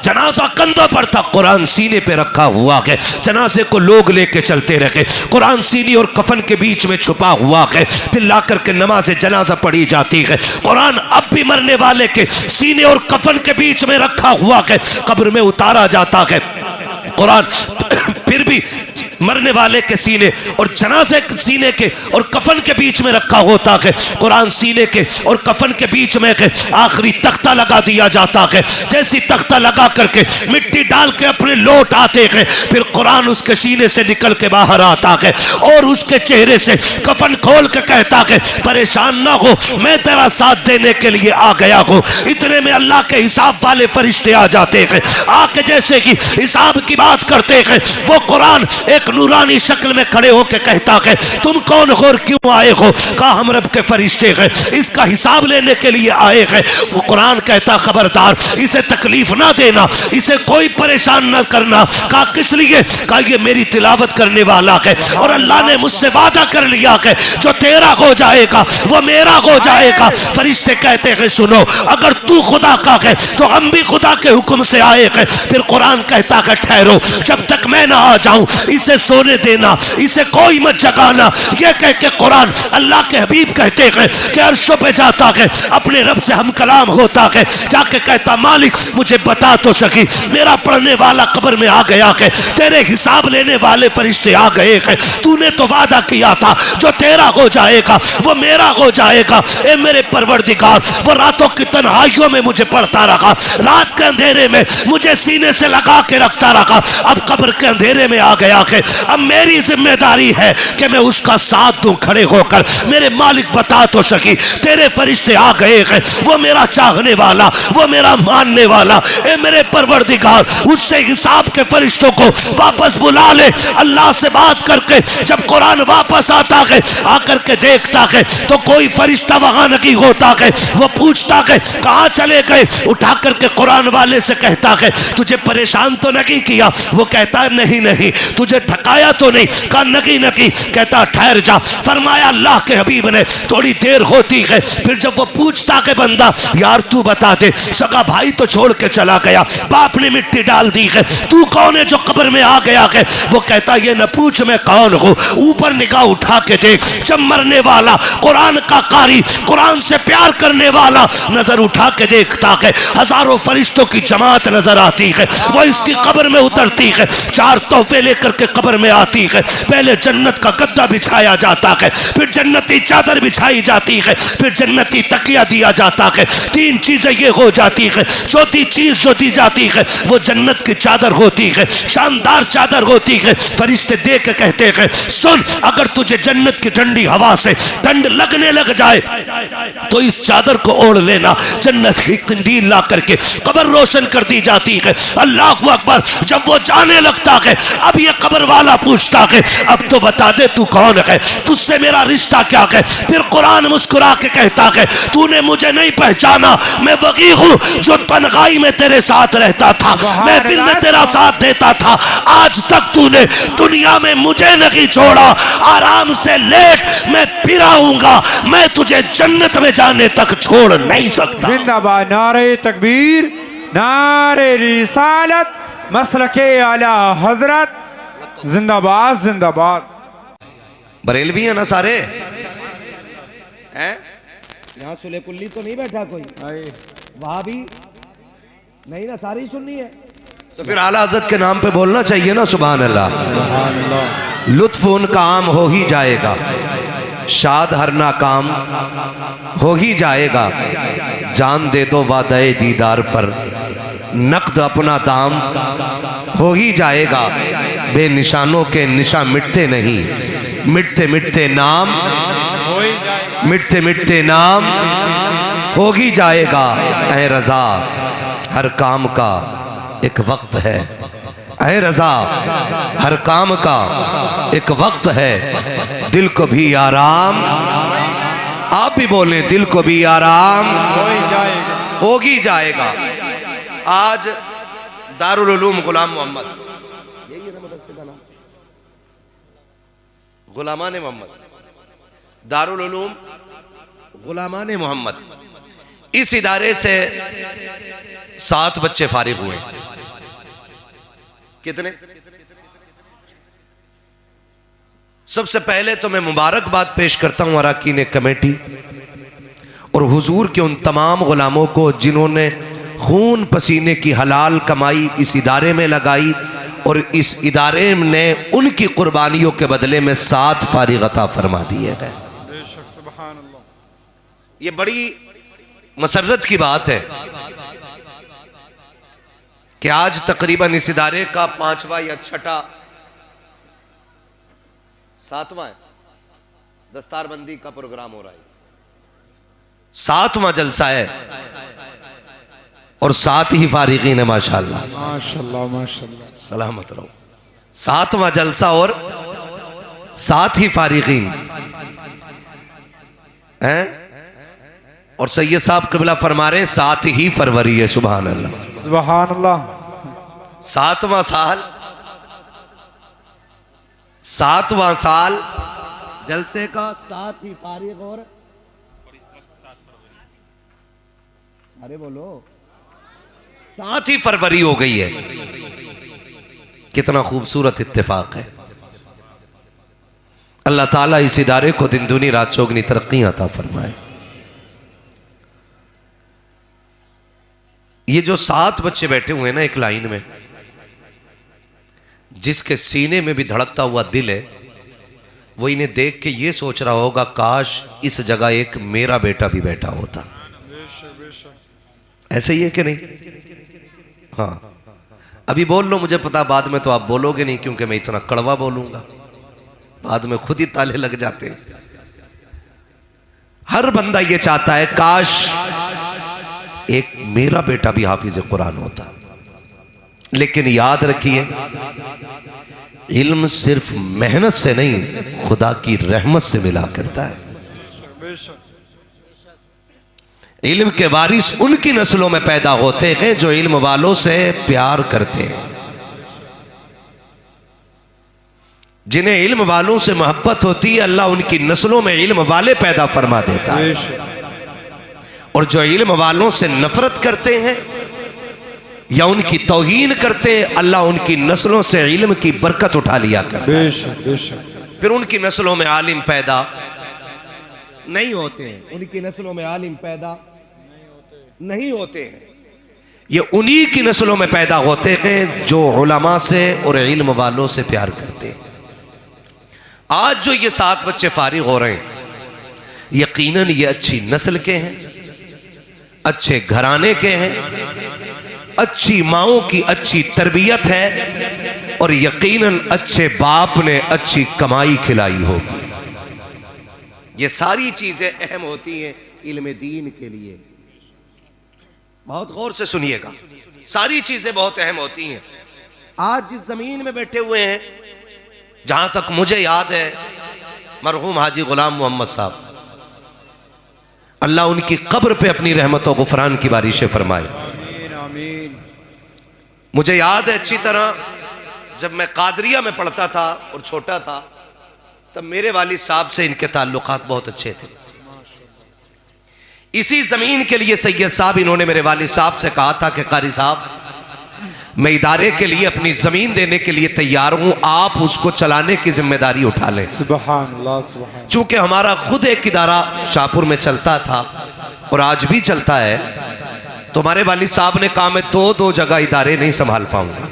जनाजा कंधों पर था, कुरान सीने पे रखा हुआ है। जनाजे को लोग लेके चलते रहे, कुरान सीने और कफन के बीच में छुपा हुआ है। फिर ला करके नमाज जनाजा पढ़ी जाती है। कुरान अब भी मरने वाले के सीने और कफन के बीच में रखा हुआ है, कब्र में उतारा जाता है। कुरान फिर भी मरने वाले के सीने और जनाजे के सीने के और कफन के बीच में रखा होता है। कुरान सीने के और कफन के बीच में आखिरी तख्ता लगा दिया जाता है। जैसी तख्ता लगा करके मिट्टी डाल के अपने लौट आते हैं, फिर कुरान उसके सीने से निकल के बाहर आता है और उसके चेहरे से कफन खोल के कहता है, परेशान ना हो, मैं तेरा साथ देने के लिए आ गया हूँ। इतने में अल्लाह के हिसाब वाले फरिश्ते आ जाते हैं। आके जैसे कि हिसाब की बात करते हैं, वो कुरान एक नूरानी शक्ल में खड़े होकर कहता है, तुम कौन हो और क्यों आए हो? कहा हम रब के फरिश्ते हैं, इसका हिसाब लेने के लिए आए हैं। वो कुरान कहता, खबरदार, इसे तकलीफ ना देना, इसे कोई परेशान ना करना। कहा किस लिए? कहा ये मेरी तिलावत करने वाला है और अल्लाह ने मुझसे वादा कर लिया है, जो तेरा हो जाएगा वो मेरा हो जाएगा। फरिश्ते कहते हैं, सुनो, अगर तू खुदा का है तो हम भी खुदा के हुक्म से आए हैं। फिर कुरान कहता है, ठहरो, जब तक मैं ना आ जाऊं इसे सोने देना, इसे कोई मत जगाना। ये कह के कुरान अल्लाह के हबीब कहते हैं कि अर्शों पे जाता है, अपने रब से हम कलाम होता है, जाके कहता, मालिक मुझे बता तो सकी, मेरा पढ़ने वाला कब्र में आ गया है, तेरे हिसाब लेने वाले फरिश्ते आ गए हैं, तूने तो वादा किया था जो तेरा हो जाएगा वो मेरा हो जाएगा। ए मेरे परवरदिगार, वो रातों की तन्हाइयों में मुझे पढ़ता रहा, रात के अंधेरे में मुझे सीने से लगा के रखता रहा, अब कब्र के अंधेरे में आ गया है। अब मेरी जिम्मेदारी है कि मैं उसका साथ दूं खड़े होकर। मेरे मालिक बता तो सकी, तेरे फरिश्ते आ गए हैं, वो मेरा चाहने वाला, वो मेरा मानने वाला। ए मेरे परवरदिगार, उससे हिसाब के फरिश्तों को वापस बुला ले। अल्लाह से बात करके जब कुरान वापस आता है, आकर के देखता है तो कोई फरिश्ता वहां नहीं होता है। वो पूछता है, कहां चले गए? उठा करके कुरान वाले से कहता है, तुझे परेशान तो नहीं किया? वो कहता है, नहीं नहीं। तुझे थकाया तो नहीं? कहा नहीं नहीं। कहता, ठहर जा। फरमाया अल्लाह के हबीब ने, थोड़ी देर होती है, फिर जब वो पूछता है बंदा, यार तू बता दे, सगा भाई तो छोड़ के चला गया, बाप ने मिट्टी डाल दी है, तू कौन है जो कब्र में आ गया है? वो कहता, ये न पूछ मैं कौन हूं, ऊपर निगाह उठा के देख। जब मरने वाला कुरान का कारी, कुरान से प्यार करने वाला नजर उठा के देखता है, हजारों फरिश्तों की जमात नजर आती है। वो इसकी कब्र में उतरती है, चार तोहफे लेकर के कब्र में आती है। पहले जन्नत का गद्दा बिछाया जाता है, फिर जन्नती चादर बिछाई जाती है, फिर जन्नती तकिया दिया जाता है। तीन चीजें ये हो जाती है। चौथी चीज जो दी जाती है वो जन्नत की चादर होती है, शानदार चादर होती है। फरिश्ते देख के कहते हैं, सुन, अगर तुझे जन्नत की ठंडी हवा से ठंड लगने लग जाए तो इस चादर को ओढ़ लेना। जन्नत की कंदील ला करके कब्र रोशन कर दी जाती है। अल्लाह अकबर। जब वो जाने लगता है, अब ये कब्र वाला पूछता है, अब तो बता दे तू कौन है, तुझसे मेरा रिश्ता क्या है? फिर कुरान मुस्कुरा के कहता है, तूने मुझे नहीं पहचाना, मैं वही हूँ जो तन्हाई में तेरे साथ रहता था, महफिल में तेरा साथ देता था। आज तक तूने दुनिया में मुझे नहीं छोड़ा, आराम से लेट, मैं फिर आऊंगा, मैं तुझे जन्नत में जाने तक छोड़ नहीं सकता। जिंदाबाद नारे तकबीर, नारे रिसालत, मसलके आला हजरत, जिंदाबाद जिंदाबाद। बरेलवी है ना सारे हैं? यहाँ सुले कुल्ली तो नहीं बैठा कोई, वहां भी नहीं ना, सारी सुननी है। तो फिर आला हज़रत के नाम पे बोलना चाहिए ना, सुभान अल्लाह। लुत्फ उनका आम हो ही जाएगा, शाद हर नाकाम हो ही जाएगा। जान दे दो वादे दीदार पर, नकद अपना दाम हो ही जाएगा। बेनिशानों के निशा मिटते नहीं, मिटते मिटते नाम, मिटते मिटते नाम हो ही जाएगा। ऐ रजा, हर काम का एक वक्त है। ऐ रजा, हर काम का एक वक्त है। दिल को भी आराम, आप भी बोले, दिल को भी आराम हो ही जाएगा। आज दारुल उलूम गुलाम मोहम्मद, यही है ना मदरसे का नाम, गुलामान मोहम्मद, दारुल उलूम गुलामान मोहम्मद। इस इदारे से 7 बच्चे फारिग हुए। कितने? सबसे पहले तो मैं मुबारकबाद पेश करता हूं अरकान कमेटी और हुजूर के उन तमाम गुलामों को जिन्होंने खून पसीने की हलाल कमाई इस इदारे में लगाई और इस इदारे ने उनकी कुर्बानियों के बदले में 7 फारिग अता फरमा दिए गए। ये बड़ी मसर्रत की बात है कि आज तकरीबन इस इदारे का 5वां या 6ठा 7वां है दस्तारबंदी का प्रोग्राम हो रहा है। 7वां जलसा है और 7 ही फारिगीन है। माशाअल्लाह माशाअल्लाह माशाअल्लाह, सलामत रहो। 7वां जलसा और 7 ही फारिगीन हैं। और सैयद साहब क़िबला फरमा रहे हैं 7 ही फरवरी है। सुभान अल्लाह सुभान अल्लाह। 7वां साल, 7वां साल जलसे का 7 ही फारिग और अरे बोलो 7 ही फरवरी हो गई है। कितना खूबसूरत इत्तेफाक है। अल्लाह ताला इस इदारे को दिन दुनी रात चौगनी तरक्की अता फरमाए। ये जो 7 बच्चे बैठे हुए हैं ना एक लाइन में, जिसके सीने में भी धड़कता हुआ दिल है, वो इन्हें देख के ये सोच रहा होगा काश इस जगह एक मेरा बेटा भी बैठा होता। ऐसे ही है कि नहीं? हाँ, अभी बोल लो, मुझे पता बाद में तो आप बोलोगे नहीं क्योंकि मैं इतना कड़वा बोलूंगा, बाद में खुद ही ताले लग जाते हैं। हर बंदा ये चाहता है काश एक मेरा बेटा भी हाफिज कुरान होता। लेकिन याद रखिए, इल्म सिर्फ मेहनत से नहीं, खुदा की रहमत से मिला करता है। इल्म के वारिस उनकी नस्लों में पैदा होते हैं जो इल्म वालों से प्यार करते हैं, जिन्हें इल्म वालों से मोहब्बत होती है। अल्लाह उनकी नस्लों में इल्म वाले पैदा फरमा देता है। और जो इल्म वालों से नफरत करते हैं या उनकी तौहीन करते हैं, अल्लाह उनकी नस्लों से इल्म की बरकत उठा लिया करता है। फिर उनकी नस्लों में आलिम पैदा नहीं होते हैं, उनकी नस्लों में आलिम पैदा नहीं होते हैं। ये उन्हीं की नस्लों में पैदा होते हैं जो उलमा से और इल्म वालों से प्यार करते हैं। आज जो ये 7 बच्चे फारिग हो रहे हैं, यकीनन ये अच्छी नस्ल के हैं, अच्छे घराने के हैं, अच्छी माओं की अच्छी तरबियत है और यकीनन अच्छे बाप ने अच्छी कमाई खिलाई होगी। ये सारी चीजें अहम होती हैं इल्म दीन के लिए। बहुत गौर से सुनिएगा, सारी चीजें बहुत अहम होती हैं। आज जिस जमीन में बैठे हुए हैं, जहां तक मुझे याद है, मरहूम हाजी गुलाम मोहम्मद साहब, अल्लाह उनकी कब्र पे अपनी रहमतों गुफरान की बारिशें फरमाए। आमीन। मुझे याद है अच्छी तरह, जब मैं कादरिया में पढ़ता था और छोटा था, तब मेरे वालिद साहब से इनके ताल्लुकात बहुत अच्छे थे। इसी जमीन के लिए सैयद साहब, इन्होंने मेरे वालिद साहब से कहा था कि कारी साहब, मैं इदारे के लिए अपनी जमीन देने के लिए तैयार हूं, आप उसको चलाने की जिम्मेदारी उठा लें। सुभान अल्लाह सुभान। चूंकि हमारा खुद एक इदारा शाहपुर में चलता था और आज भी चलता है, तो हमारे वालिद साहब ने कहा मैं दो जगह इदारे नहीं संभाल पाऊंगा।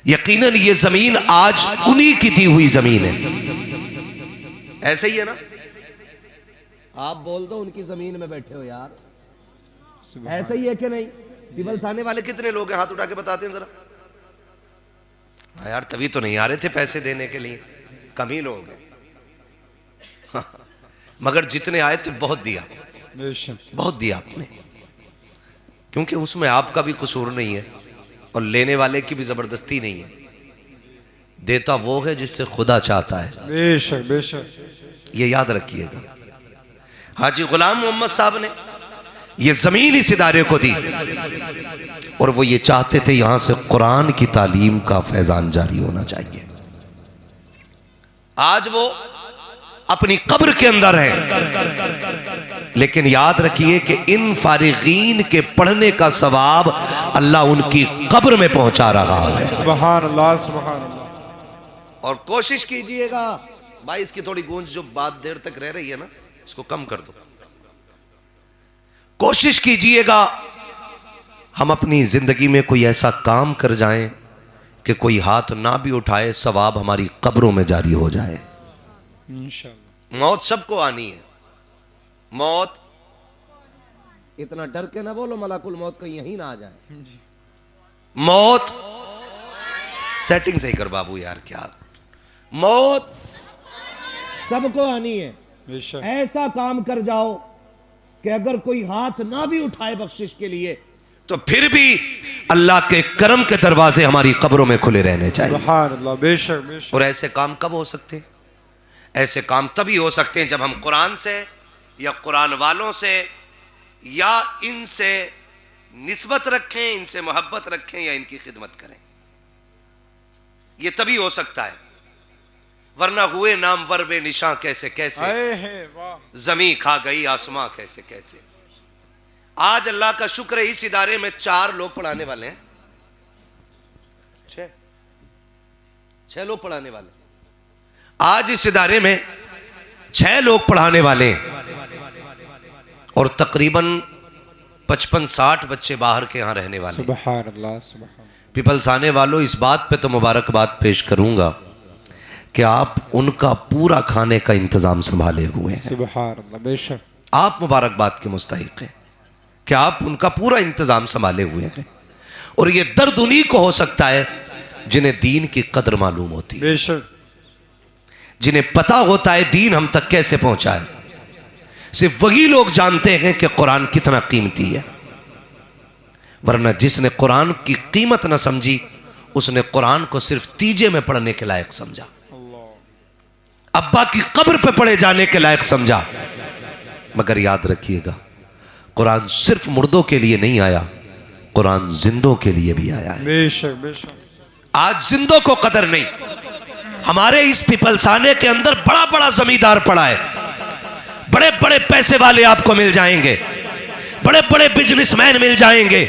यकीनन ये जमीन आज उन्हीं की दी हुई जमीन है। ऐसे ही है ना? आप बोल दो उनकी जमीन में बैठे हो यार, ऐसा ही है कि नहीं? दिबल साने वाले कितने लोग हैं, हाथ उठा के बताते हैं जरा। हाँ यार, तभी तो नहीं आ रहे थे पैसे देने के लिए, कम ही लोग हैं। हाँ, मगर जितने आए थे बहुत दिया, बहुत दिया आपने, क्योंकि उसमें आपका भी कसूर नहीं है और लेने वाले की भी जबरदस्ती नहीं है। देता वो है जिससे खुदा चाहता है। बेशक बेशक, ये याद रखिएगा। हाजी गुलाम मोहम्मद साहब ने ये जमीन इस इदारे को दी और वो ये चाहते थे यहां से कुरान की तालीम का फैजान जारी होना चाहिए। आज वो अपनी कब्र के अंदर हैं, लेकिन याद रखिए कि इन फारिगीन के पढ़ने का सवाब अल्लाह उनकी कब्र में पहुंचा रहा है। सुभान अल्लाह, सुभान अल्लाह। और कोशिश कीजिएगा भाई, इसकी थोड़ी गूंज जो बात देर तक रह रही है ना, इसको कम कर दो। कोशिश कीजिएगा हम अपनी जिंदगी में कोई ऐसा काम कर जाएं कि कोई हाथ ना भी उठाए, सवाब हमारी कब्रों में जारी हो जाए। इंशाअल्लाह। मौत सबको आनी है। मौत, इतना डर के ना बोलो मलाकुल मौत कहीं यहीं ना आ जाए। मौत सेटिंग सही कर बाबू यार, क्या मौत सबको आनी है। बेशक। ऐसा काम कर जाओ कि अगर कोई हाथ ना भी उठाए बख्शिश के लिए, तो फिर भी अल्लाह के करम के दरवाजे हमारी कब्रों में खुले रहने चाहिए। सुभान अल्लाह। बेशक, बेशक। और ऐसे काम कब हो सकते हैं? ऐसे काम तभी हो सकते हैं जब हम कुरान से या कुरान वालों से या इनसे निस्बत रखें, इनसे मोहब्बत रखें या इनकी खिदमत करें। यह तभी हो सकता है, वरना हुए नाम वर बे निशां कैसे कैसे, जमी खा गई आसमां कैसे कैसे। आज अल्लाह का शुक्र है इस इदारे में 4 लोग पढ़ाने वाले हैं, 6 लोग पढ़ाने वाले। आज इस इदारे में 6 लोग पढ़ाने वाले हैं और तकरीबन 55-60 बच्चे बाहर के यहां रहने वाले। सुभान अल्लाह, सुभान। पीपल्स आने वालों, इस बात पे तो मुबारकबाद पेश करूंगा कि आप उनका पूरा खाने का इंतजाम संभाले हुए हैं। सुभान अल्लाह। बेशक। आप मुबारकबाद के मुस्तहिक हैं कि आप उनका पूरा इंतजाम संभाले हुए हैं। और यह दर्द उन्हीं को हो सकता है जिन्हें दीन की कदर मालूम होती है, बेशक। जिन्हें पता होता है दीन हम तक कैसे पहुंचा है। सिर्फ वही लोग जानते हैं कि कुरान कितना कीमती है, वरना जिसने कुरान की कीमत न समझी उसने कुरान को सिर्फ तीजे में पढ़ने के लायक समझा, अब्बा की कब्र पे पढ़े जाने के लायक समझा। मगर याद रखिएगा, कुरान सिर्फ मुर्दों के लिए नहीं आया, कुरान जिंदों के लिए भी आया है। बेशक, बेशक। आज जिंदों को कदर नहीं। हमारे इस पिपलसाने के अंदर बड़ा बड़ा जमींदार पड़ा है, बड़े बड़े पैसे वाले आपको मिल जाएंगे, बड़े बड़े बिजनेसमैन मिल जाएंगे,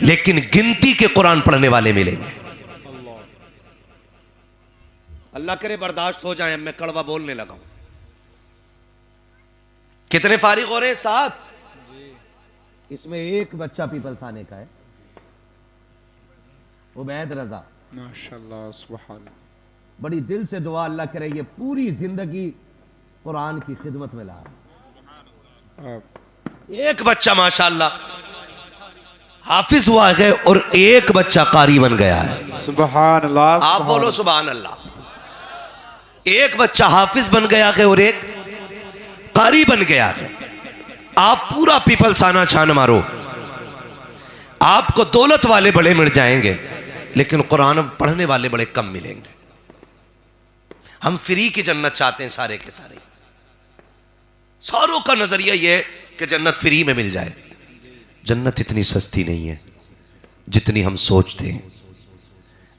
लेकिन गिनती के कुरान पढ़ने वाले मिलेंगे। अल्लाह करे बर्दाश्त हो जाए, मैं कड़वा बोलने लगा हूं। कितने फारिग हो रहे हैं? 7। इसमें एक बच्चा पीपलसाने का है, उबैद रजा। माशाअल्लाह, सुभान। बड़ी दिल से दुआ, अल्लाह करे ये पूरी जिंदगी कुरान की खिदमत में ला। एक बच्चा माशाअल्लाह हाफिज हुआ है और एक बच्चा कारी बन गया है। सुभान अल्लाह। आप बोलो सुभान अल्लाह। एक बच्चा हाफिज बन गया है और एक कारी बन गया है। आप पूरा पीपलसाना छान मारो, आपको दौलत वाले बड़े मिल जाएंगे, लेकिन कुरान पढ़ने वाले बड़े कम मिलेंगे। हम फ्री की जन्नत चाहते हैं सारे के सारे। सारों का नजरिया यह है कि जन्नत फ्री में मिल जाए। जन्नत इतनी सस्ती नहीं है जितनी हम सोचते हैं।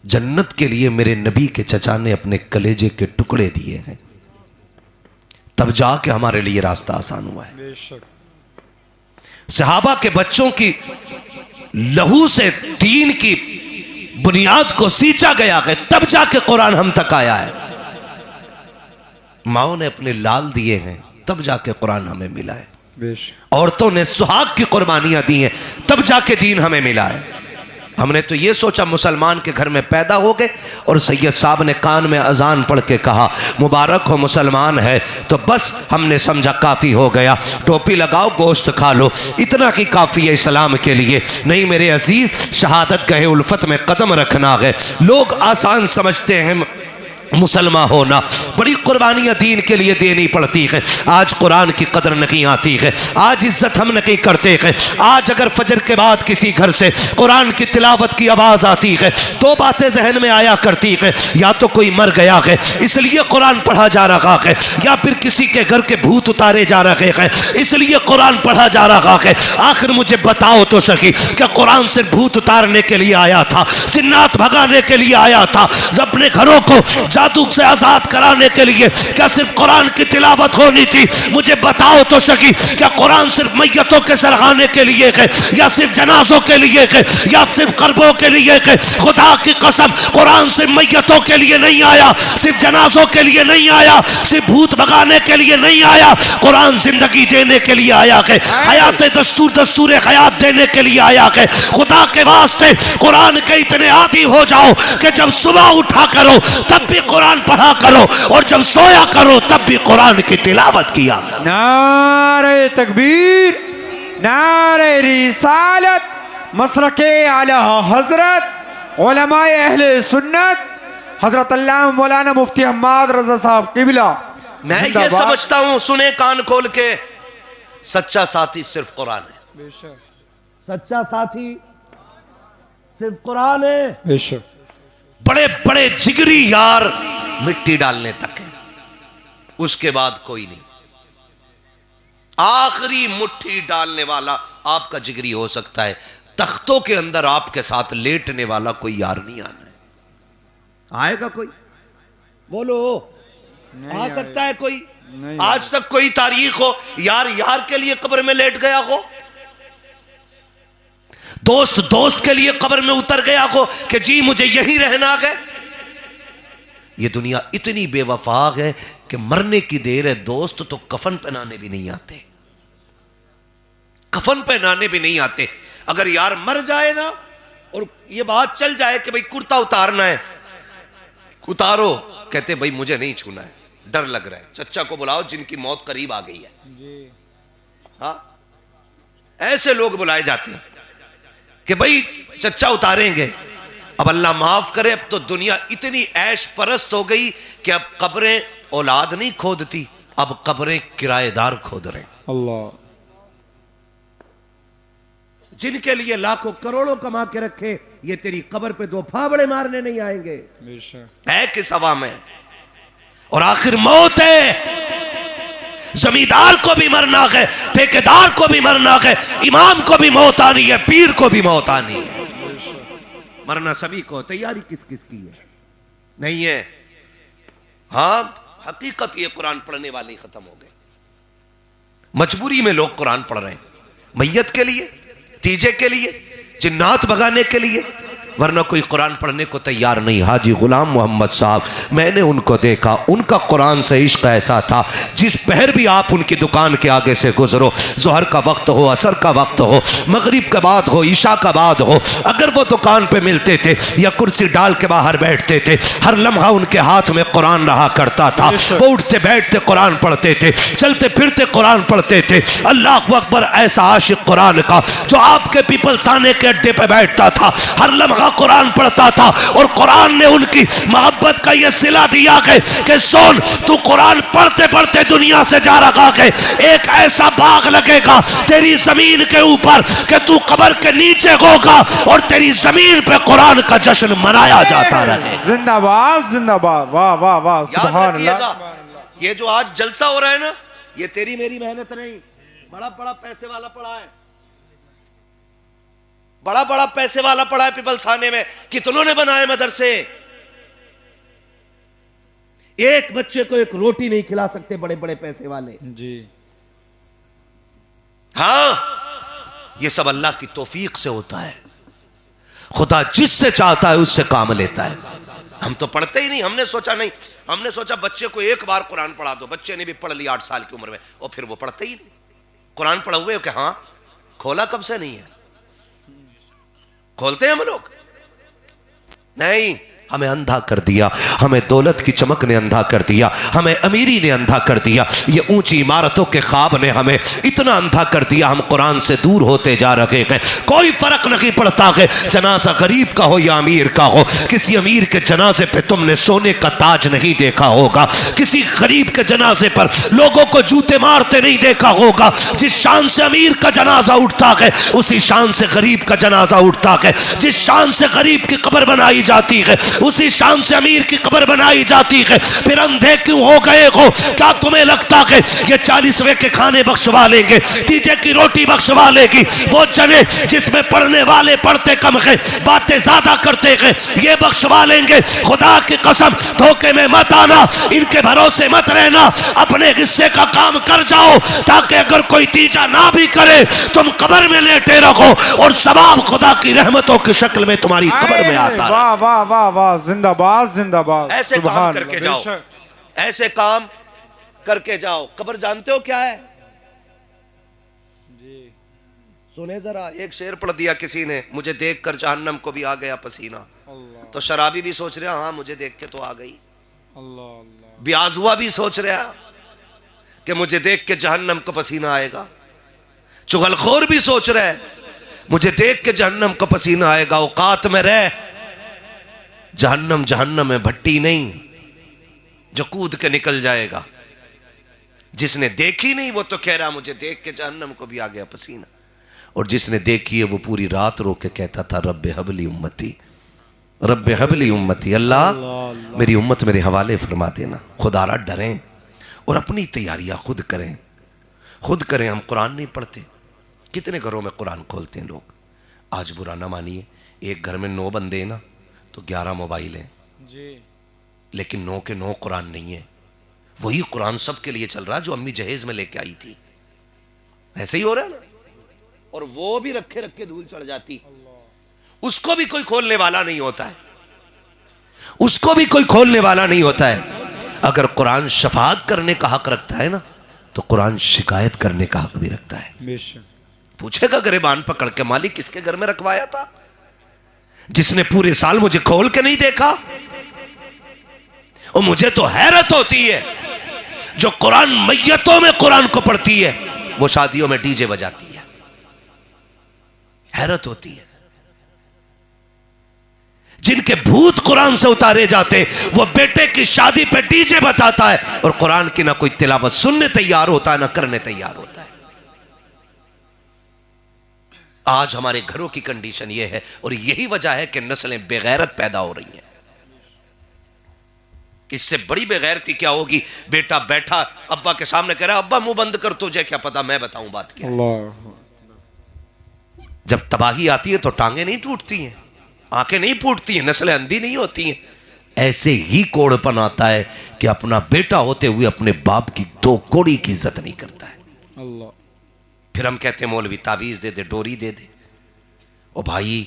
जन्नत के लिए मेरे नबी के चचा ने अपने कलेजे के टुकड़े दिए हैं, तब जाके हमारे लिए रास्ता आसान हुआ है। बेशक। सहाबा के बच्चों की लहू से दीन की बुनियाद को सींचा गया है, तब जाके कुरान हम तक आया है। माओ ने अपने लाल दिए हैं, तब जाके कुरान हमें मिला है। बेशक। औरतों ने सुहाग की कुर्बानियां दी हैं, तब जाके दीन हमें मिला है। हमने तो ये सोचा मुसलमान के घर में पैदा हो गए और सैयद साहब ने कान में अजान पढ़ के कहा मुबारक हो मुसलमान है, तो बस हमने समझा काफ़ी हो गया, टोपी लगाओ गोश्त खा लो, इतना ही काफ़ी है इस्लाम के लिए। नहीं मेरे अजीज़, शहादत गए उल्फत में कदम रखना है। लोग आसान समझते हैं मुसलमान होना, बड़ी कुर्बानियां दीन के लिए देनी पड़ती है। आज कुरान की कदर नहीं आती है, आज इज्जत हम नहीं करते हैं। आज अगर फजर के बाद किसी घर से कुरान की तिलावत की आवाज़ आती है, 2 बातें जहन में आया करती है। या तो कोई मर गया है इसलिए कुरान पढ़ा जा रहा है, या फिर किसी के घर के भूत उतारे जा रहे हैं इसलिए कुरान पढ़ा जा रहा है। आखिर मुझे बताओ तो सही, क्या कुरान सिर्फ भूत उतारने के लिए आया था, जिन्नात भगाने के लिए आया था? अपने घरों को जादू से आजाद कराने के लिए क्या सिर्फ कुरान की तिलावत होनी थी? मुझे बताओ तो सही, क्या कुरान सिर्फ मैयतों के सराहने के लिए है, या सिर्फ जनाजों के लिए है, या सिर्फ कर्बों के लिए है? खुदा की कसम, कुरान सिर्फ मैयतों के लिए नहीं आया, सिर्फ जनाजों के लिए नहीं आया, सिर्फ भूत भगाने के लिए नहीं आया। कुरान जिंदगी देने के लिए आया है, हयात दस्तूर हयात देने के लिए आया है। खुदा के वास्ते कुरान के इतने आदी हो जाओ कि जब सुबह उठा करो तब भी कुरान पढ़ा करो, और जब सोया करो तब भी कुरान की तिलावत किया करो। नारे तकबीर, नारे रिसालत, मसलके आला हजरत उलमाए अहले सुन्नत हजरत अल्लामा मौलाना मुफ्ती हम्माद रजा साहब किबला। मैं ये समझता हूं, सुने कान खोल के, सच्चा साथी सिर्फ कुरान है। बेशक, सच्चा साथी सिर्फ कुरान है। बेशक, बड़े बड़े जिगरी यार मिट्टी डालने तक है, उसके बाद कोई नहीं। आखिरी मुट्ठी डालने वाला आपका जिगरी हो सकता है, तख्तों के अंदर आपके साथ लेटने वाला कोई यार नहीं आना है। आएगा कोई? बोलो, आ सकता है कोई? नहीं। आज तक कोई तारीख हो यार यार के लिए कब्र में लेट गया हो, दोस्त दोस्त के लिए कब्र में उतर गया हो कि जी मुझे यहीं रहना है? ये दुनिया इतनी बेवफा है कि मरने की देर है, दोस्त तो कफन पहनाने भी नहीं आते, कफन पहनाने भी नहीं आते। अगर यार मर जाए ना और ये बात चल जाए कि भाई कुर्ता उतारना है, उतारो, कहते भाई मुझे नहीं छूना है, डर लग रहा है। चचा को बुलाओ जिनकी मौत करीब आ गई है जी। हाँ, ऐसे लोग बुलाए जाते हैं कि भाई चचा उतारेंगे। अब अल्लाह माफ करे, अब तो दुनिया इतनी ऐश परस्त हो गई कि अब कब्रें औलाद नहीं खोदती, अब कब्रें किराएदार खोद रहे। अल्लाह, जिनके लिए लाखों करोड़ों कमा के रखे, ये तेरी कब्र पे दो फावड़े मारने नहीं आएंगे। बेशक, है किस हवा में? और आखिर मौत है। जमींदार को भी मरना है, ठेकेदार को भी मरना है, इमाम को भी मौत आनी है, पीर को भी मौत आनी है। मरना सभी को, तैयारी किस किस की है? नहीं है। हाँ, हकीकत ये कुरान पढ़ने वाले खत्म हो गए, मजबूरी में लोग कुरान पढ़ रहे हैं, मैयत के लिए, तीजे के लिए, जिन्नात भगाने के लिए, वरना कोई कुरान पढ़ने को तैयार नहीं। हाजी गुलाम मोहम्मद साहब, मैंने उनको देखा, उनका कुरान से इश्क ऐसा था, जिस पहर भी आप उनकी दुकान के आगे से गुजरो, जोहर का वक्त हो, असर का वक्त हो, मगरिब के बाद हो, ईशा का बाद हो, अगर वो दुकान पे मिलते थे या कुर्सी डाल के बाहर बैठते थे, हर लम्हा उनके हाथ में कुरान रहा करता था। वो उठते बैठते कुरान पढ़ते थे, चलते फिरते कुरान पढ़ते थे। अल्लाह अकबर, ऐसा आशिक कुरान का जो आपके पीपलसाने के अड्डे पे बैठता था, हर लम्हा कुरान पढ़ता था, और कुरान ने उनकी मोहब्बत का यह सिला दिया कि सुन, तू कुरान पढ़ते पढ़ते दुनिया से जा रहा है, एक ऐसा बाग लगेगा तेरी जमीन के ऊपर कि तू कब्र के नीचे होगा और तेरी जमीन पे कुरान का जश्न मनाया जाता रहे। जिंदाबाद जिंदाबाद, वाह वाह वाह, सुभान अल्लाह। ये जो आज जलसा हो रहा है ना, ये तेरी मेरी मेहनत नहीं, बड़ा बड़ा पैसे वाला पड़ा है, बड़ा बड़ा पैसे वाला पड़ा है पीपलसाने में। कितनों ने बनाए मदरसे, एक बच्चे को एक रोटी नहीं खिला सकते बड़े बड़े पैसे वाले जी। हाँ, ये सब अल्लाह की तौफीक से होता है। खुदा जिससे चाहता है उससे काम लेता है। हम तो पढ़ते ही नहीं, हमने सोचा नहीं, हमने सोचा बच्चे को एक बार कुरान पढ़ा दो, बच्चे ने भी पढ़ लिया 8 साल की उम्र में, और फिर वो पढ़ते ही नहीं। कुरान पढ़ा हुए कि हाँ, खोला कब से नहीं है? खोलते हैं हम लोग? नहीं, हमें अंधा कर दिया, हमें दौलत की चमक ने अंधा कर दिया, हमें अमीरी ने अंधा कर दिया, ये ऊंची इमारतों के ख्वाब ने हमें इतना अंधा कर दिया, हम कुरान से दूर होते जा रहे हैं। कोई फर्क नहीं पड़ता है जनाजा गरीब का हो या अमीर का हो। किसी अमीर के जनाजे पे तुमने सोने का ताज नहीं देखा होगा, किसी गरीब के जनाजे पर लोगों को जूते मारते नहीं देखा होगा। जिस शान से अमीर का जनाजा उठता है, उसी शान से गरीब का जनाजा उठता है। जिस शान से गरीब की कब्र बनाई जाती है, उसी शान से अमीर की कब्र बनाई जाती है। फिर अंधे क्यों हो गए हो? क्या तुम्हें लगता है ये 40वें के खाने बख्शवा लेंगे, तीजे की रोटी बख्शवा लेगी? वो जने जिसमें पढ़ने वाले पढ़ते कम है, बातें ज्यादा करते हैं, ये बख्शवा लेंगे? खुदा की कसम, धोखे में मत आना, इनके भरोसे मत रहना, अपने हिस्से का काम कर जाओ, ताकि अगर कोई तीजा ना भी करे तुम कब्र में लेटे रहो और सवाब खुदा की रहमतों की शक्ल में तुम्हारी कब्र में आता है। वाह वाह वाह वाह, जिंदाबाद जिंदाबाद। ऐसे काम करके जाओ, ऐसे काम करके जाओ। कब्र जानते हो क्या है? जी सुने जरा, एक शेर पढ़ दिया किसी ने, मुझे देखकर जहन्नम को भी आ गया पसीना। तो शराबी भी सोच रहा, हाँ मुझे देख के तो आ गई। ब्याजुआ भी सोच रहा कि मुझे देख के जहन्नम को पसीना आएगा। चुगलखोर भी सोच रहा है मुझे देख के जहन्नम को पसीना आएगा। औकात में रह, जहन्नम जहन्नम में भट्टी नहीं जो कूद के निकल जाएगा। जिसने देखी नहीं वो तो कह रहा मुझे देख के जहन्नम को भी आ गया पसीना, और जिसने देखी है वो पूरी रात रो के कहता था रब्बे हबली उम्मती, रब्बे हबली उम्मती, अल्लाह मेरी उम्मत मेरे हवाले फरमा देना। खुदारा डरें और अपनी तैयारियां खुद करें, खुद करें। हम कुरान नहीं पढ़ते, कितने घरों में कुरान खोलते हैं लोग। आज बुरा ना मानिए, एक घर में 9 बंदे हैं ना तो 11 मोबाइल हैं जी, लेकिन 9 के 9 कुरान नहीं है। वही कुरान सबके लिए चल रहा जो अम्मी जहेज में लेके आई थी, ऐसे ही हो रहा है ना। और वो भी रखे रखे धूल चढ़ जाती, उसको भी कोई खोलने वाला नहीं होता है, उसको भी कोई खोलने वाला नहीं होता है। अगर कुरान शफाअत करने का हक रखता है ना तो कुरान शिकायत करने का हक भी रखता है। पूछेगा गिरबान पकड़ के, मालिक किसके घर में रखवाया था जिसने पूरे साल मुझे खोल के नहीं देखा? और मुझे तो हैरत होती है जो कुरान मैयतों में कुरान को पढ़ती है वो शादियों में डीजे बजाती है, हैरत होती है। जिनके भूत कुरान से उतारे जाते वो बेटे की शादी पे डीजे बताता है और कुरान की ना कोई तिलावत सुनने तैयार होता है ना करने तैयार होता है। आज हमारे घरों की कंडीशन यह है और यही वजह है कि नस्लें बेगैरत पैदा हो रही हैं। इससे बड़ी बेगैरती क्या होगी? बेटा बैठा अब्बा के सामने कह रहा अब्बा मुंह बंद कर, तुझे क्या पता, मैं बताऊं बात क्या है। जब तबाही आती है तो टांगे नहीं टूटती हैं, आंखें नहीं फूटती हैं, नस्लें अंधी नहीं होती हैं। ऐसे ही कोड़पन आता है कि अपना बेटा होते हुए अपने बाप की 2 कौड़ी की इज्जत नहीं करता है। अल्लाह। फिर हम कहते हैं मौलवी तावीज दे दे, डोरी दे दे। ओ भाई,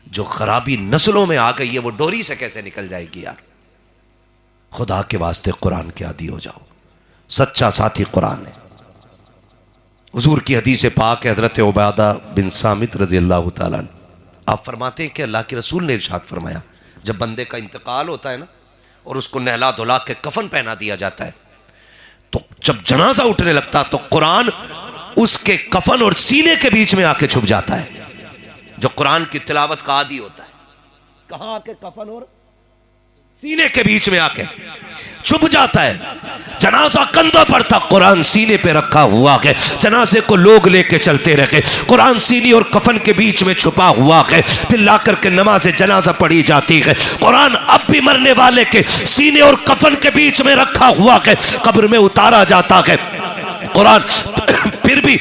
जो खराबी नस्लों में आ गई है वो डोरी से कैसे निकल जाएगी यार? खुदा के वास्ते कुरान के आदी हो जाओ, सच्चा साथी कुरान है। हुजूर की हदीस पाक है, हजरत उबादा बिन सामित रजी अल्लाह तआला, आप फरमाते हैं कि अल्लाह के रसूल ने इरशाद फरमाया, जब बंदे का इंतकाल होता है ना और उसको नहला धुला के कफन पहना दिया जाता है, तो जब जनाजा उठने लगता तो कुरान उसके कफन और सीने के बीच में आके छुप जाता है। जो कुरान की तिलावत का आदी होता है, कहां आके? कफन और सीने के बीच में आके छुप जाता है। जनाजा कंधों पर था, कुरान सीने पे रखा हुआ है। जनाजे को लोग लेके चलते रहे, कुरान सीने और कफन के बीच में छुपा हुआ है। फिर ला करके नमाज जनाजा पढ़ी जाती है। कुरान अब भी मरने वाले के सीने और कफन के बीच में रखा हुआ है, कब्र में उतारा जाता है। कुरान फिर भी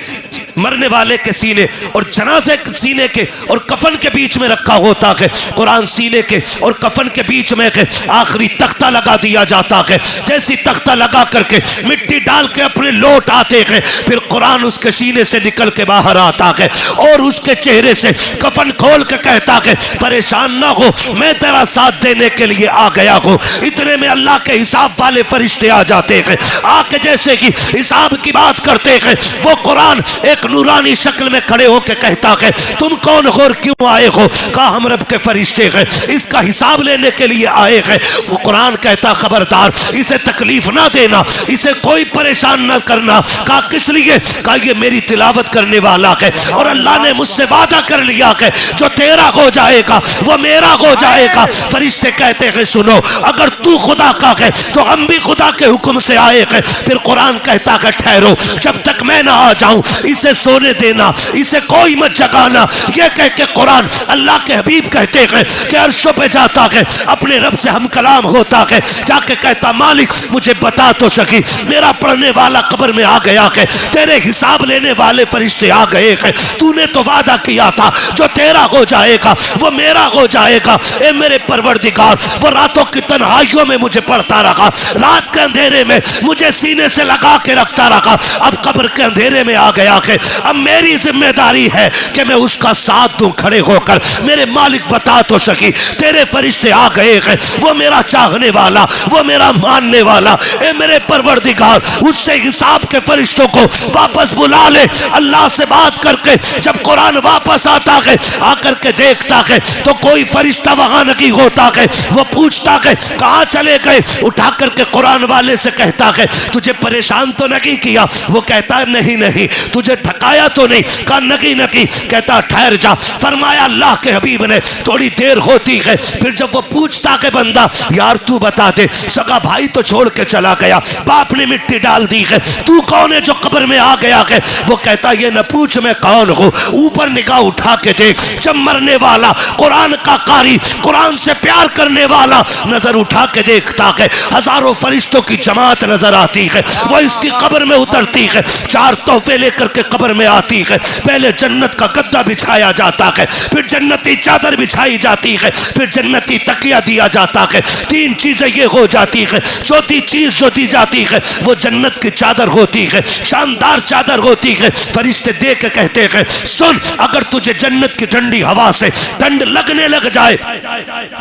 मरने वाले के सीने और जनाजे के सीने के और कफन के बीच में रखा होता है। कुरान सीने के और कफन के बीच में आखिरी तख्ता लगा दिया जाता है। जैसी तख्ता लगा करके मिट्टी डाल के अपने लौट आते हैं, फिर कुरान उसके सीने से निकल के बाहर आता है और उसके चेहरे से कफन खोल के कहता है, परेशान ना हो, मैं तेरा साथ देने के लिए आ गया हूँ। इतने में अल्लाह के हिसाब वाले फरिश्ते आ जाते हैं, आके जैसे ही हिसाब की बात करते हैं, वो कुरान एक नूरानी शक्ल में खड़े होकर कहता है, तुम कौन हो और क्यों आए हो? कहा हम रब के फरिश्ते हैं, इसका हिसाब लेने के लिए आए हैं। वो कुरान कहता, खबरदार, इसे तकलीफ ना देना, इसे कोई परेशान ना करना। कहा किस लिए? कहा ये मेरी तिलावत करने वाला है और अल्लाह ने मुझसे वादा कर लिया है जो तेरा हो जाएगा वो मेरा हो जाएगा। फरिश्ते कहते हैं, सुनो, अगर तू खुदा का है तो हम भी खुदा के हुक्म से आए हैं। फिर कुरान कहता है, ठहरो, जब तक मैं ना आ जाऊं इसे सोने देना, इसे कोई मत जगाना। ये कह के कुरान अल्लाह के हबीब कहते हैं कि अर्शों पे जाता है, अपने रब से हम कलाम होता है, जाके कहता मालिक मुझे बता तो सकी, मेरा पढ़ने वाला कब्र में आ गया है, तेरे हिसाब लेने वाले फरिश्ते आ गए हैं, तूने तो वादा किया था जो तेरा हो जाएगा वो मेरा हो जाएगा। ए मेरे परवरदिगार, वो रातों की तन्हाइयों में मुझे पढ़ता रहा, रात के अंधेरे में मुझे सीने से लगा के रखता रहा, अब कब्र के अंधेरे में आ गया है, अब मेरी जिम्मेदारी है कि मैं उसका साथ दूं खड़े होकर। मेरे मालिक बता तो सकी, तेरे फरिश्ते आ गए हैं, वो मेरा चाहने वाला, वो मेरा मानने वाला। ए मेरे परवरदिगार, उससे हिसाब के फरिश्तों को वापस बुला ले। अल्लाह से बात करके जब कुरान वापस आता है, आकर के देखता है तो कोई फरिश्ता वहां नहीं होता है। वो पूछता है कहां चले गए, उठा करके कुरान वाले से कहता है तुझे परेशान तो नहीं किया? वो कहता नहीं नहीं। तुझे थकाया तो नहीं? कहा नहीं नहीं। कहता ठहर जा। फरमाया अल्लाह के हबीब ने थोड़ी देर होती है, फिर जब वो पूछता है बंदा यार तू बता दे, सगा भाई तो छोड़ के चला गया, बाप ने मिट्टी डाल दी है, तू कौन है जो कब्र में आ गया है? वो कहता ये न पूछ मैं कौन हूं, ऊपर निगाह उठा के देख। जब मरने वाला कुरान का कारी, कुरान से प्यार करने वाला नजर उठा के देखता है, हजारों फरिश्तों की जमात नजर आती है, वो इसकी कब्र में उतरती है, चार तोहफे लेकर के कब्र में आती है। पहले जन्नत का गद्दा बिछाया जाता है, फिर जन्नती चादर बिछाई जाती है, फिर जन्नती तकिया दिया जाता है। तीन चीजें ये हो जाती है। चौथी चीज जो दी जाती है वो जन्नत की चादर होती है, शानदार चादर होती है। फरिश्ते देख के कहते हैं सुन, अगर तुझे जन्नत की ठंडी हवा से ठंड लगने लग जाए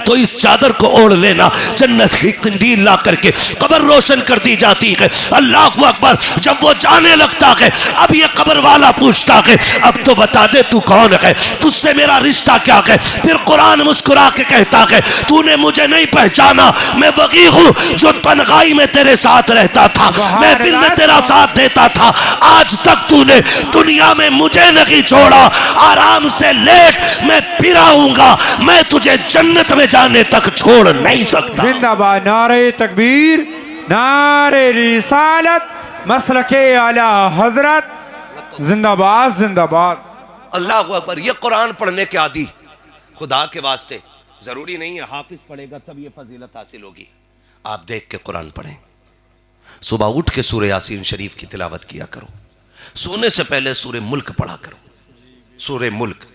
तो इस चादर को ओढ़ लेना। जन्नत की कंदील ला करके कब्र रोशन कर दी जाती है। अल्लाह अकबर। जब वो जाने लगता है, अब ये कब्र वाला पूछता है अब तो बता दे तू कौन है, तुझसे मेरा रिश्ता क्या है? फिर कुरान मुस्कुरा के कहता है तूने मुझे नहीं पहचाना, मैं वही हूं जो तन्हाई में तेरे साथ रहता था, महफिल में तेरा साथ देता था, आज तक तूने दुनिया में मुझे नहीं छोड़ा, आराम से लेट, मैं फिर आऊंगा, मैं तुझे जन्नत में जाने तक छोड़ नहीं सकता। जिंदाबाद। नारे तकबीर, नारे रिसालत, मसलके आला हजरत, जिंदाबाद जिंदाबाद। अल्लाह अकबर। ये कुरान पढ़ने के आदि, खुदा के वास्ते जरूरी नहीं है हाफिज पढ़ेगा तब ये फजीलत हासिल होगी। आप देख के कुरान पढ़ें, सुबह उठ के सूरह यासीन शरीफ की तिलावत किया करो, सोने से पहले सूरह मुल्क पढ़ा करो। सूरह मुल्क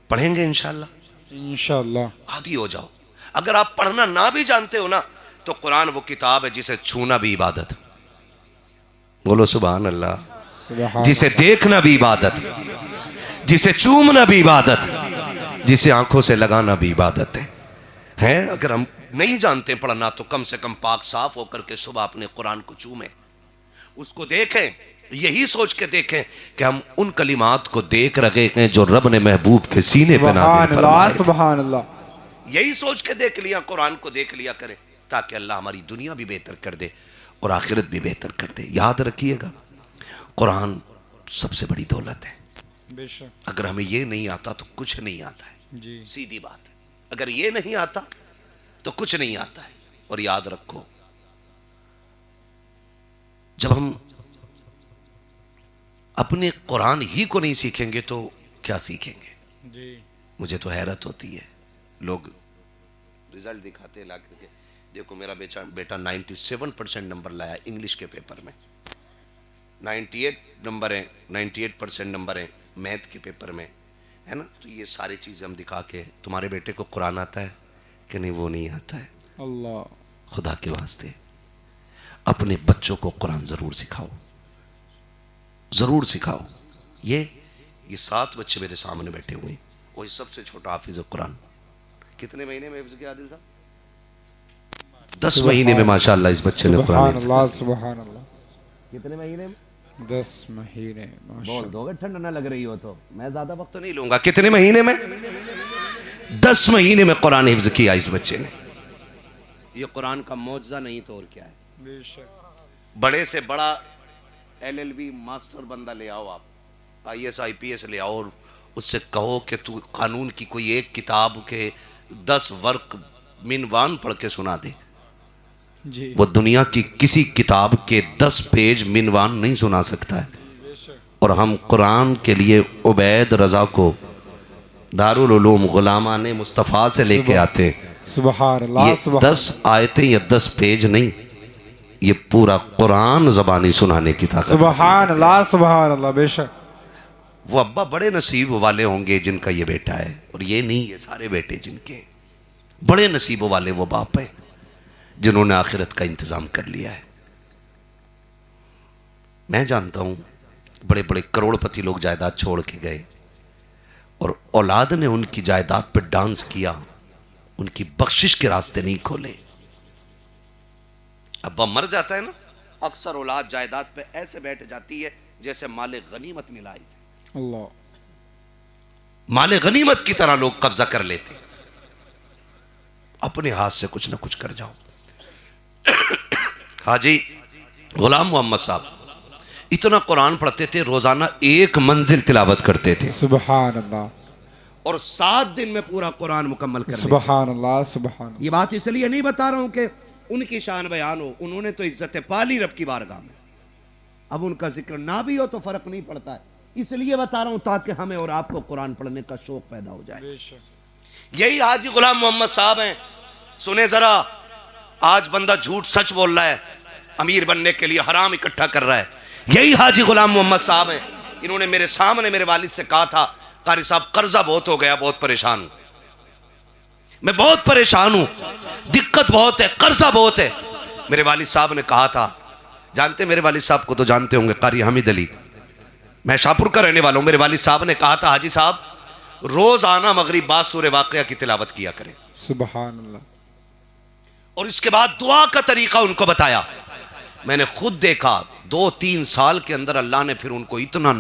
पढ़ेंगे इंशाअल्लाह, इंशाअल्लाह आदी हो जाओ। अगर आप पढ़ना ना भी जानते हो ना तो कुरान वो किताब है जिसे छूना भी इबादत। बोलो सुभान अल्लाह। जिसे देखना भी इबादत, जिसे चूमना भी इबादत, जिसे आंखों से लगाना भी इबादत है। अगर हम नहीं जानते पढ़ना तो कम से कम पाक साफ होकर के सुबह अपने कुरान को चूमें, उसको देखें, यही सोच के देखें कि हम उन कलिमात को देख रहे हैं जो रब ने महबूब के सीने पे नाज़िल फरमाए थे। सुभान अल्लाह। यही सोच के देख लिया, कुरान को देख लिया करें ताकि अल्लाह हमारी दुनिया भी बेहतर कर दे और आखिरत भी बेहतर कर दे। याद रखिएगा कुरान सबसे बड़ी दौलत है। बेशक। अगर हमें ये नहीं आता तो कुछ नहीं आता है जी। सीधी बात है। अगर ये नहीं आता तो कुछ नहीं आता है। और याद रखो जब हम अपने कुरान ही को नहीं सीखेंगे तो क्या सीखेंगे? जी। मुझे तो हैरत होती है, लोग रिजल्ट दिखाते हैं ला करके, देखो मेरा बेटा 97% नंबर लाया इंग्लिश के पेपर में, 98 नंबर है, 98% नंबर है मैथ के पेपर में, है ना। तो ये सारी चीज़ें हम दिखा के तुम्हारे बेटे को कुरान आता है कि नहीं? वो नहीं आता है। अल्लाह। खुदा के वास्ते अपने बच्चों को कुरान ज़रूर सिखाओ, ज़रूर सिखाओ। ये 7 बच्चे मेरे सामने बैठे हुए हैं, वही सबसे छोटा हाफिज कुरान। कितने महीने में हिफ्ज़ किया आदिल साहब? 10 महीने में माशाअल्लाह इस बच्चे ने कुरान। सुभान अल्लाह। कितने महीने में? 10 महीने। बोल दोगे ठंड ना लग रही हो तो मैं ज्यादा वक्त नहीं लूंगा। कितने महीने में? 10 महीने में कुरान हिफ्ज़ किया इस बच्चे ने। ये कुरान का मौजज़ा नहीं तो और क्या है। बेशक। बड़े से बड़ा LLB मास्टर बंदा ले आओ, आप IAS IPS ले आओ और उससे कहो कि तू कानून की कोई एक किताब के 10 वर्क मिनवान पढ़ के सुना दे, जी। वो दुनिया की किसी किताब के 10 पेज मिनवान नहीं सुना सकता है। और हम कुरान के लिए उबैद रज़ा को दारुल उलूम गुलामान मुस्तफ़ा से लेके आते हैं। सुभान अल्लाह, ये 10 आयतें या 10 पेज नहीं, ये पूरा कुरान ज़बानी सुनाने की ताकत। सुभान अल्लाह, सुभान अल्लाह। बेशक वो अब्बा बड़े नसीब वाले होंगे जिनका ये बेटा है, और ये नहीं, ये सारे बेटे जिनके, बड़े नसीब वाले वो बाप है जिन्होंने आखिरत का इंतज़ाम कर लिया है। मैं जानता हूँ बड़े बड़े करोड़पति लोग जायदाद छोड़ के गए और औलाद ने उनकी जायदाद पर डांस किया, उनकी बख्शिश के रास्ते नहीं खोले। अब्बा मर जाता है ना, अक्सर औलाद जायदाद पे ऐसे बैठ जाती है जैसे माले गनीमत मिला इसे, अल्लाह, माले गनीमत की तरह लोग कब्जा कर लेते। अपने हाथ से कुछ ना कुछ कर जाओ। हाजी गुलाम मोहम्मद साहब इतना कुरान पढ़ते थे, रोजाना 1 मंजिल तिलावत करते थे, सुभान अल्लाह, और 7 दिन में पूरा कुरान मुकम्मल कर लेते। सुभान अल्लाह, सुभान अल्लाह। ये बात इसलिए नहीं बता रहा हूं कि उनकी शान बयान हो, उन्होंने तो इज्जत पाली रब की बारगाह में। अब उनका जिक्र ना भी हो तो फर्क नहीं पड़ता है, इसलिए बता रहा हूं ताकि हमें और आपको कुरान पढ़ने का शौक पैदा हो जाए। बेशक यही हाजी गुलाम मोहम्मद साहब हैं। सुने जरा, आज बंदा झूठ सच बोल रहा है, अमीर बनने के लिए हराम इकट्ठा कर रहा है। यही हाजी गुलाम मोहम्मद साहब हैं। इन्होंने मेरे सामने मेरे वालिद से कहा था, कारी साहब कर्जा बहुत हो गया, बहुत परेशान हूं, मैं बहुत परेशान हूं, दिक्कत बहुत है, कर्जा बहुत है। मेरे वालिद साहब ने कहा था, जानते मेरे वालिद साहब को तो जानते होंगे, कारी हामिद अली, मैं शाहपुर का रहने वाला हूं। मेरे वालिद साहब ने कहा था, हाजी साहब रोज आना मगरिब बाद सूरह वाक़िया की तिलावत किया करें, सुभान अल्लाह। और इसके बाद दुआ का तरीका उनको बताया। मैंने खुद देखा 2-3 साल के अंदर अल्लाह ने फिर उनको इतना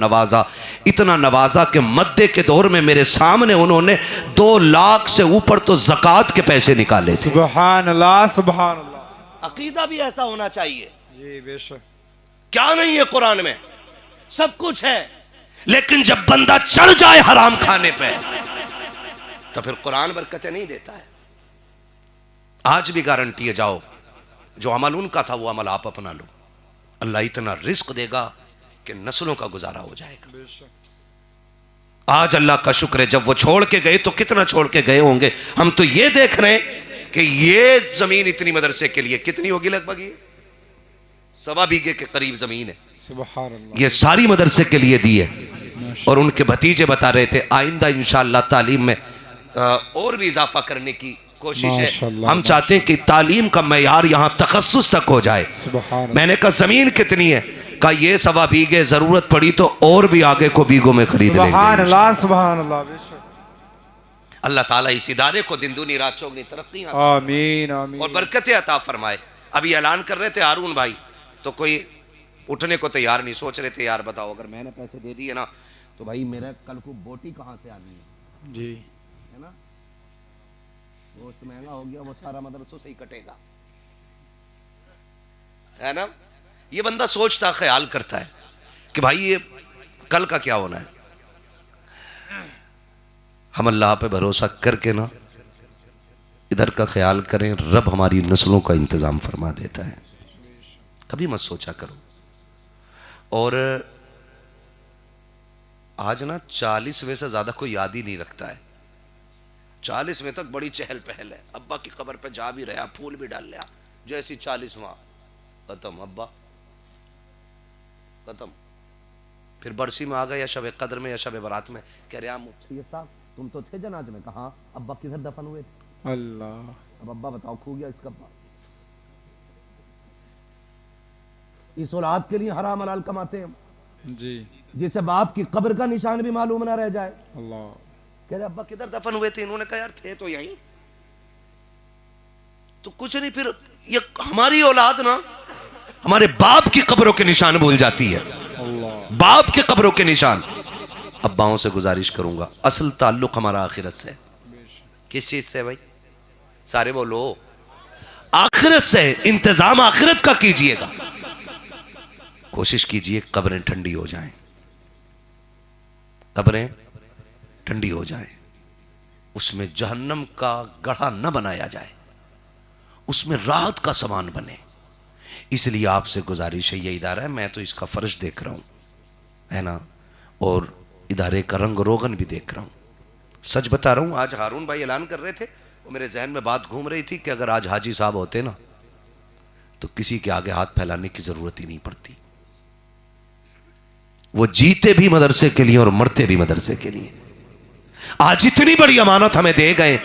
नवाजा कि मद्दे के दौर में मेरे सामने उन्होंने 2 लाख से ऊपर तो ज़कात के पैसे निकाले थे। सुभान अल्लाह, सुभान अल्लाह। अकीदा भी ऐसा होना चाहिए। जी बेशक। क्या नहीं है कुरान में, सब कुछ है, लेकिन जब बंदा चढ़ जाए हराम खाने पे तो फिर कुरान बरकतें नहीं देता है। आज भी गारंटी है, जाओ, जो अमल उनका था वो अमल आप अपना लो, अल्लाह इतना रिस्क देगा कि नस्लों का गुजारा हो जाएगा। आज अल्लाह का शुक्र है, जब वो छोड़ के गए तो कितना छोड़ के गए होंगे। हम तो ये देख रहे हैं कि ये जमीन इतनी मदरसे के लिए कितनी होगी, लगभग ये 1.25 बीघे के करीब जमीन है, सुभान अल्लाह। ये सारी मदरसे के लिए दी है। और उनके भतीजे बता रहे थे, आइंदा इंशाअल्लाह तालीम में और भी इजाफा करने की कोशिश है। हम चाहते हैं कि तालीम का मयार यहाँ तखस्सुस तक हो जाए। मैंने कहा जमीन कितनी है, कहा ये 1.25 बीघे, जरूरत पड़ी तो और भी आगे को बीघों में खरीद लेंगे। सुभान अल्लाह, सुभान अल्लाह। अल्लाह ताला इस इदारे को दिन दुनी रात चौगनी तरक्की आमीन, आमीन, और बरकतें अता फरमाए। अभी ऐलान कर रहे थे हारून भाई, तो कोई उठने को तैयार नहीं, सोच रहे थे यार बताओ अगर मैंने पैसे दे दिए ना तो भाई मेरा कल को बोटी कहाँ से आनी है, जी है ना, गोश्त महंगा हो गया, वो सारा मदरसों से ही कटेगा, है ना। ये बंदा सोचता ख्याल करता है कि भाई ये कल का क्या होना है। हम अल्लाह पे भरोसा करके ना इधर का ख्याल करें, रब हमारी नस्लों का इंतजाम फरमा देता है। कभी मत सोचा करो। और आज ना 40वें से ज्यादा कोई याद ही नहीं रखता है। 40वें तक बड़ी चहल पहल है, अब्बा की कब्र पे जा भी रहा, फूल भी डाल लिया, जैसी 40वां खत्म, अब्बा खत्म। फिर बरसी में आ गए या शब कदर में या शब बारात में, कह रहे मुफ्ती साहब तुम तो थे जनाज में, कहा अब्बा किधर दफन हुए थे, अल्लाह। अब अब्बा बताओ खो गया इसका अब्बा। इस औलाद के लिए हराम हलाल कमाते हैं जी, जिसे बाप की कब्र का निशान भी मालूम ना रह जाए। अल्लाह। कह रहे अब्बा किधर दफन हुए थे, इन्होंने कहा यार थे तो यहीं, तो कुछ नहीं। फिर ये हमारी औलाद ना हमारे बाप की कब्रों के निशान भूल जाती है, अल्लाह। बाप के कब्रों के निशान। अब्बाओं से गुजारिश करूंगा, असल ताल्लुक हमारा आखिरत से। किस चीज से भाई, सारे बोलो, आखिरत से। इंतजाम आखिरत का कीजिएगा। कोशिश कीजिए कब्रें ठंडी हो जाएं, कब्रें ठंडी हो जाएं, उसमें जहन्नम का गढ़ा न बनाया जाए, उसमें राहत का सामान बने। इसलिए आपसे गुजारिश है, ये इदारा है, मैं तो इसका फर्ज देख रहा हूं, है ना। और इदारे का रंग रोगन भी देख रहा हूँ। सच बता रहा हूँ, आज हारून भाई ऐलान कर रहे थे, वो मेरे जहन में बात घूम रही थी कि अगर आज हाजी साहब होते ना तो किसी के आगे हाथ फैलाने की जरूरत ही नहीं पड़ती। वो जीते भी मदरसे के लिए और मरते भी मदरसे के लिए। आज इतनी बड़ी अमानत हमें दे गए,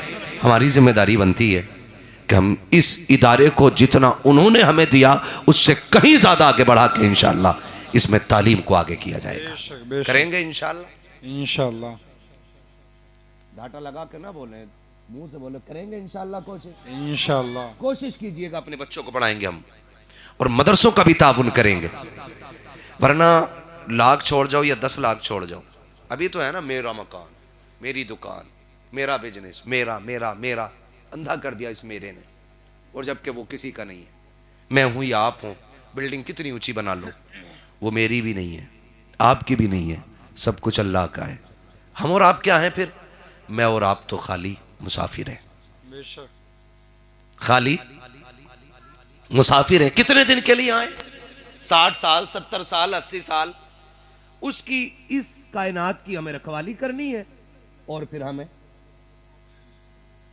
हमारी जिम्मेदारी बनती है कि हम इस इदारे को जितना उन्होंने हमें दिया उससे कहीं ज्यादा आगे बढ़ा के इंशाअल्लाह इसमें तालीम को आगे किया जाएगा। बेशक, करेंगे इंशाअल्लाह। इंशाअल्लाह। घाटा लगा के ना बोले, मुंह से बोले करेंगे इंशाअल्लाह। कोशिश इंशाअल्लाह कोशिश कीजिएगा, अपने बच्चों को पढ़ाएंगे हम और मदरसों का भी ताउन करेंगे। वरना लाख छोड़ जाओ या 10 लाख छोड़ जाओ, अभी तो है ना मेरा मकान, मेरी दुकान, मेरा बिजनेस, मेरा मेरा मेरा, अंधा कर दिया इस मेरे ने, और जबकि वो किसी का नहीं है। मैं हूं या आप हूं, बिल्डिंग कितनी ऊंची बना लो, वो मेरी भी नहीं है, आपकी भी नहीं है, सब कुछ अल्लाह का है। हम और आप क्या हैं फिर? मैं और आप तो खाली मुसाफिर हैं, बेशक खाली मुसाफिर हैं। कितने दिन के लिए आए? 60 साल, 70 साल, 80 साल। उसकी इस कायनात की हमें रखवाली करनी है और फिर हमें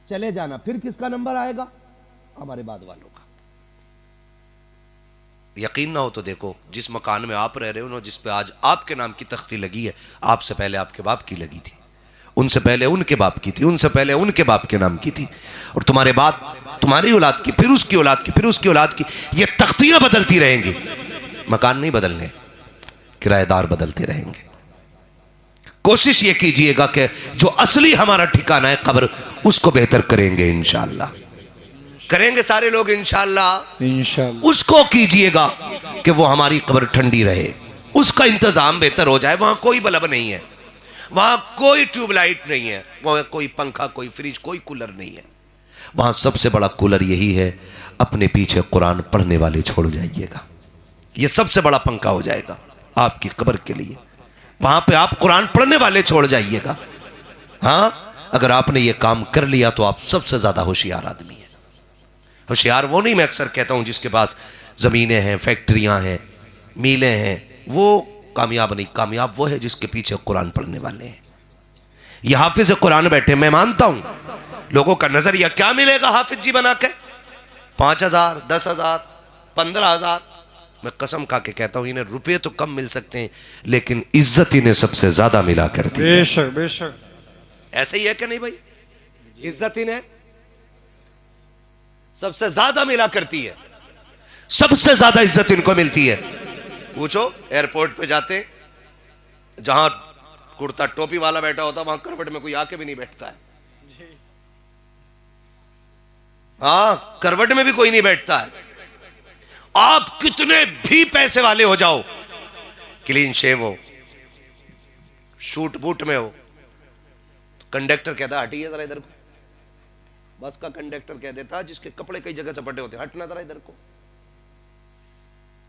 चले जाना। फिर किसका नंबर आएगा? हमारे बाद वालों का। यकीन ना हो तो देखो, जिस मकान में आप रह रहे हो ना, जिस पे आज आपके नाम की तख्ती लगी है, आपसे पहले आपके बाप की लगी थी, उनसे पहले उनके बाप की थी, उनसे पहले उनके बाप के नाम की थी, और तुम्हारे बाद तुम्हारी औलाद की, फिर उसकी औलाद की, फिर उसकी औलाद की। ये तख्तियां बदलती रहेंगी, मकान नहीं बदलने, किराएदार बदलते रहेंगे। कोशिश ये कीजिएगा कि जो असली हमारा ठिकाना है कब्र, उसको बेहतर करेंगे इंशाअल्लाह। करेंगे सारे लोग इंशाअल्लाह। इंशाअल्लाह उसको कीजिएगा कि वो हमारी कब्र ठंडी रहे, उसका इंतजाम बेहतर हो जाए। वहां कोई बल्ब नहीं है, वहां कोई ट्यूबलाइट नहीं है, वहां कोई पंखा, कोई फ्रिज, कोई कूलर नहीं है। वहां सबसे बड़ा कूलर यही है, अपने पीछे कुरान पढ़ने वाले छोड़ जाइएगा। ये सबसे बड़ा पंखा हो जाएगा आपकी कब्र के लिए। वहां पे आप कुरान पढ़ने वाले छोड़ जाइएगा। हाँ, अगर आपने ये काम कर लिया तो आप सबसे ज्यादा होशियार आदमी है। होशियार वो नहीं, मैं अक्सर कहता हूं, जिसके पास जमीनें हैं, फैक्ट्रियां हैं, मीलें हैं, वो कामयाब नहीं। कामयाब वो है जिसके पीछे कुरान पढ़ने वाले हैं। ये हाफिज कुरान बैठे, मैं मानता हूं लोगों का नजरिया क्या मिलेगा हाफिज जी बना के? 5,000, 10,000, 15,000। मैं कसम खा के कहता हूं, इन्हें रुपए तो कम मिल सकते हैं, लेकिन इज्जत इन्हें सबसे ज्यादा मिला करती है। बेशक बेशक ऐसे ही है कि नहीं भाई? इज्जत इन्हें सबसे ज्यादा मिला करती है, सबसे ज्यादा इज्जत इनको मिलती है। पूछो, एयरपोर्ट पे जाते, जहां कुर्ता टोपी वाला बैठा होता, वहां करवट में कोई आके भी नहीं बैठता है। हाँ, करवट में भी कोई नहीं बैठता है। आप कितने भी पैसे वाले हो जाओ, क्लीन शेव हो, शूट बूट में हो, तो कंडक्टर कहता हटिए जरा इधर को। बस का कंडक्टर कह देता, जिसके कपड़े कई जगह चपटे होते, हटना जरा इधर को।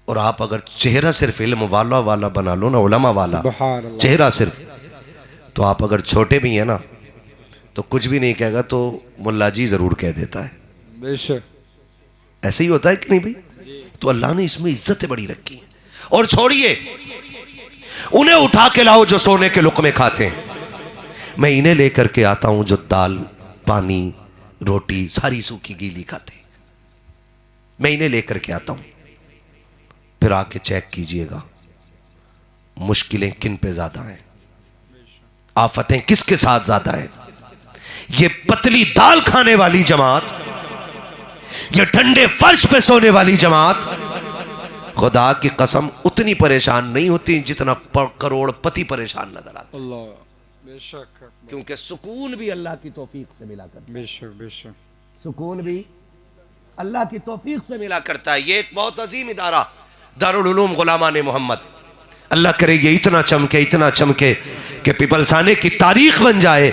और आप अगर चेहरा सिर्फ इल्म वाला वाला बना लो ना, उलमा वाला चेहरा सिर्फ, तो आप अगर छोटे भी हैं ना तो कुछ भी नहीं कहेगा, तो मुल्ला जी जरूर कह देता है। बेशक ऐसे ही होता है कि नहीं भाई? तो अल्लाह ने इसमें इज्जतें बड़ी रखी हैं। और छोड़िए, उन्हें उठा के लाओ जो सोने के लुक़मे खाते हैं, मैं इन्हें लेकर के आता हूं जो दाल, पानी, रोटी सारी सूखी गीली खाते हैं। मैं इन्हें लेकर के आता हूं, फिर आके चेक कीजिएगा मुश्किलें किन पे ज्यादा हैं, आफतें किसके साथ ज्यादा हैं। ये पतली दाल खाने वाली जमात, ये ठंडे फर्श पे सोने वाली जमात, खुदा की कसम उतनी परेशान नहीं होती जितना करोड़पति परेशान नजर आता। अल्लाह बेशक, क्योंकि सुकून भी अल्लाह की तौफीक से मिला करता है। बेशक बेशक, सुकून भी अल्लाह की तौफीक से मिला करता है। ये एक बहुत अजीम इदारा दारुल उलूम गुलामान मोहम्मद, अल्लाह करे ये इतना चमके कि पिपलसाने की तारीख बन जाए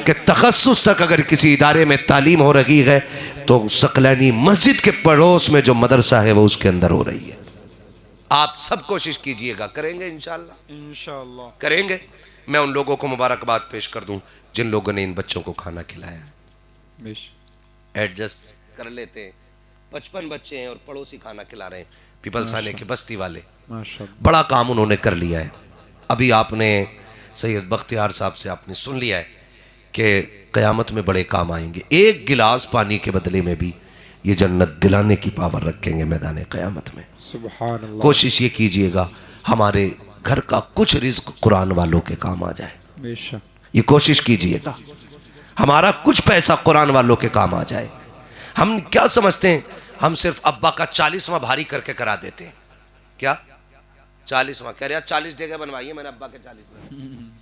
कि तखस्सुस तक अगर किसी इदारे में तालीम हो रही है तो सकलैनी मस्जिद के पड़ोस में जो मदरसा है वो उसके अंदर हो रही है। आप सब कोशिश कीजिएगा, करेंगे इंशाअल्लाह। इंशाअल्लाह करेंगे। मैं उन लोगों को मुबारकबाद पेश कर दूं जिन लोगों ने इन बच्चों को खाना खिलाया। बेशक एडजस्ट कर लेते हैं, 55 बच्चे हैं और पड़ोसी खाना खिला रहे हैं, पिपलसाने के बस्ती वाले। माशाअल्लाह, बड़ा काम उन्होंने कर लिया है। अभी आपने सैयद बख्तियार साहब से आपने सुन लिया है कि क़यामत में बड़े काम आएंगे। एक गिलास पानी के बदले में भी ये जन्नत दिलाने की पावर रखेंगे मैदान क़यामत में। सुभान अल्लाह। कोशिश ये कीजिएगा हमारे घर का कुछ रिज्क कुरान वालों के काम आ जाए। बेशक। ये कोशिश कीजिएगा हमारा कुछ पैसा कुरान वालों के काम आ जाए। हम क्या समझते हैं, हम सिर्फ अब्बा का 40वां भारी करके करा देते हैं। क्या 40वां कह रहे 40 डेगे बनवाइए मैंने अब्बा के 40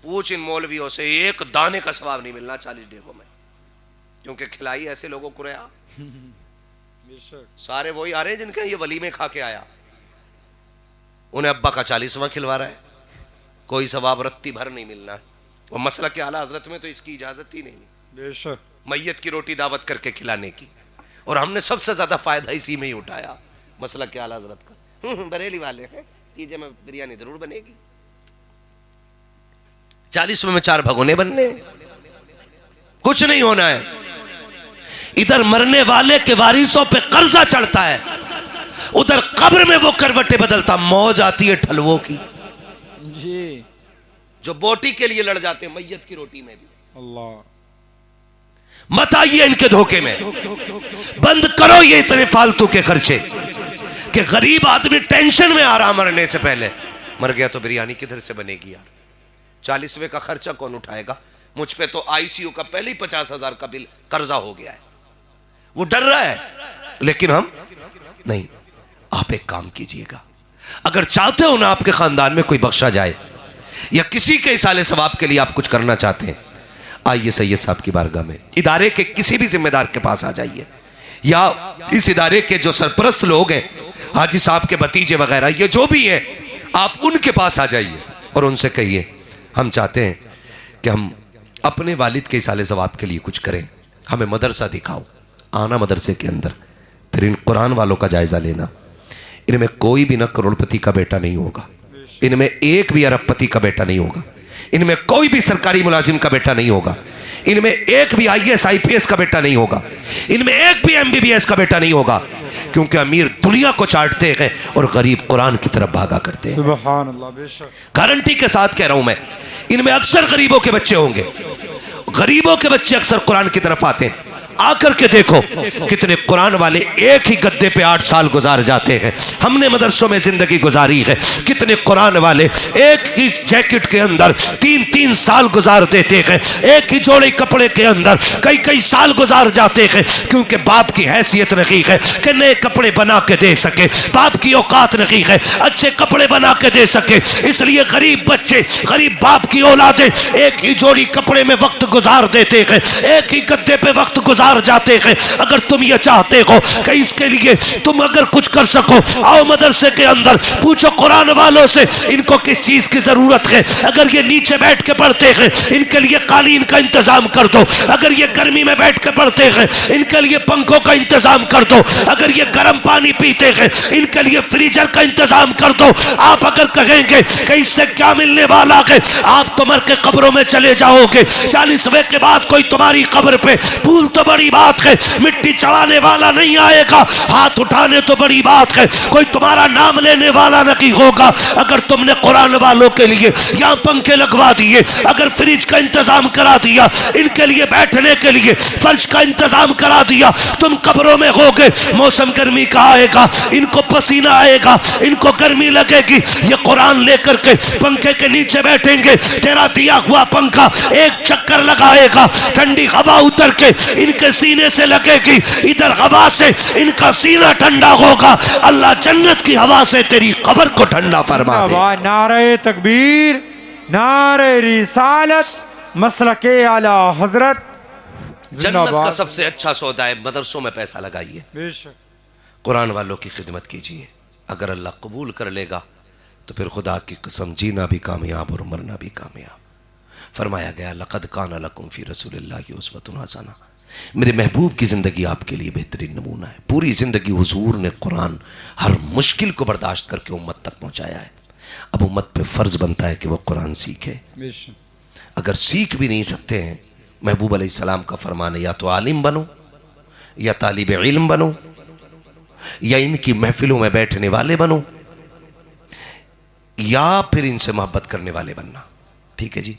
पूछ इन मौलवियों से, एक दाने का सवाब नहीं मिलना 40 डेगों में, क्योंकि खिलाई ऐसे लोगों को रहा। सारे वही आ रहे हैं जिनके ये वलीमे खा के आया, उन्हें अब्बा का 40वां खिलवा रहा है, कोई सवाब रत्ती भर नहीं मिलना है। और मसला के आला हजरत में तो इसकी इजाजत ही नहीं, बेशक, मैयत की रोटी दावत करके खिलाने की, और हमने सबसे ज्यादा फायदा इसी में ही उठाया मसला के आला हजरत का। बरेली वाले हैं तीजे में बिरयानी जरूर बनेगी, 40वें में 4 भगोने बनने, कुछ नहीं होना है। इधर मरने वाले के वारिसों पे कर्जा चढ़ता है, उधर कब्र में वो करवटे बदलता। मौज आती है ठलवों की जी, जो बोटी के लिए लड़ जाते हैं मैयत की रोटी में भी। अल्लाह, मत आइए इनके धोखे में, बंद करो ये इतने फालतू के खर्चे कि गरीब आदमी टेंशन में आ रहा मरने से पहले। मर गया तो बिरयानी किधर से बनेगी यार, 40वें का खर्चा कौन उठाएगा। मुझ पे तो आईसीयू का पहले ही 50,000 का बिल कर्जा हो गया है, वो डर रहा है, लेकिन हम नहीं। आप एक काम कीजिएगा, अगर चाहते हो ना आपके खानदान में कोई बख्शा जाए या किसी के इसाले सवाब के लिए आप कुछ करना चाहते हैं, आइए सैयद साहब की बारगाह में, इदारे के किसी भी जिम्मेदार के पास आ जाइए, या इस इदारे के जो सरपरस्त लोग हैं, हाजी साहब के भतीजे वगैरह, ये जो भी है, आप उनके पास आ जाइए और उनसे कहिए हम चाहते हैं कि हम अपने वालिद के इसाले सवाब के लिए कुछ करें, हमें मदरसा दिखाओ। आना मदरसे के अंदर, फिर इन कुरान वालों का जायजा लेना। इनमें कोई भी ना करोड़पति का बेटा नहीं होगा, इनमें एक भी अरबपति का बेटा नहीं होगा, इनमें कोई भी सरकारी मुलाजिम का बेटा नहीं होगा, इनमें एक भी IAS IPS का बेटा नहीं होगा, इनमें एक भी MBBS का बेटा नहीं होगा, क्योंकि अमीर दुनिया को चाटते हैं और गरीब कुरान की तरफ भागा करते हैं। सुभान अल्लाह, बेशक, गारंटी के साथ कह रहा हूं मैं, इनमें अक्सर गरीबों के बच्चे होंगे, गरीबों के बच्चे अक्सर कुरान की तरफ आते हैं। आकर के देखो कितने कुरान वाले एक ही गद्दे पे 8 साल गुजार जाते हैं, हमने मदरसों में जिंदगी गुजारी है। कितने कुरान वाले एक ही जैकेट के अंदर 3-3 साल गुजार देते हैं, एक ही जोड़े कपड़े के अंदर कई साल गुजार जाते हैं, क्योंकि बाप की हैसियत नहीं है कि नए कपड़े बना के दे सके, बाप की औकात नहीं है अच्छे कपड़े बना के दे सके, इसलिए गरीब बच्चे, गरीब बाप की औलादें एक ही जोड़ी कपड़े में वक्त गुजार देते हैं, एक ही गद्दे पे वक्त गुजार जाते हैं। अगर तुम ये चाहते हो कि इसके लिए तुम अगर कुछ कर सको, आओ मदरसे के अंदर, पूछो कुरान वालों से इनको किस चीज की जरूरत है। अगर ये नीचे बैठ के पढ़ते हैं, इनके लिए कालीन का इंतजाम कर दो। अगर ये गर्मी में बैठ के पढ़ते हैं, इनके लिए पंखों का इंतजाम कर दो। अगर ये गर्म पानी पीते हैं, इनके लिए फ्रीजर का इंतजाम कर दो। आप अगर कहेंगे कि इससे क्या मिलने वाला है, आप तो मर के कब्रों में चले जाओगे। 40वें के बाद कोई तुम्हारी कब्र पे, फूल तो बड़ी बात है, मिट्टी चढ़ाने वाला नहीं आएगा, हाथ उठाने तो बड़ी बात है, कोई तुम्हारा नाम लेने वाला नहीं होगा। अगर तुमने कुरान वालों के लिए यहाँ पंखे लगवा दिए, अगर फ्रिज का इंतजाम करा दिया, इनके लिए बैठने के लिए फर्श का इंतजाम करा दिया, तुम कब्रों में होगे। मौसम गर्मी का आएगा, इनको पसीना आएगा, इनको गर्मी लगेगी, ये कुरान लेकर के पंखे के नीचे बैठेंगे, तेरा दिया हुआ पंखा एक चक्कर लगाएगा, ठंडी हवा उतर के इनके सीने से लगेगी, इधर हवा से इनका सीना ठंडा होगा। अल्लाह जन्नत की हवा से तेरी कब्र को ठंडा फरमा दे। नारे तकबीर, नारे रिसालत, मसलके आला हजरत। जन्नत का सबसे अच्छा सौदा है मदरसों में पैसा लगाइए, कुरान वालों की खिदमत कीजिए। अगर अल्लाह कबूल कर लेगा तो फिर खुदा की कसम जीना भी कामयाब और मरना भी कामयाब। फरमाया गया लक़द कान लकुम फ़ी रसूलिल्लाहि उस्वतुन हसना, मेरे महबूब की ज़िंदगी आपके लिए बेहतरीन नमूना है। पूरी ज़िंदगी हुजूर ने कुरान हर मुश्किल को बर्दाश्त करके उम्मत तक पहुँचाया है। अब उम्मत पे फ़र्ज़ बनता है कि वह कुरान सीखे। अगर सीख भी नहीं सकते हैं, महबूब अलैहिस्सलाम का फरमान है, या तो आलिम बनो, या तालिब इल्म बनो, या इनकी महफिलों में बैठने वाले बनो, या फिर इनसे मोहब्बत करने वाले बनना। ठीक है जी।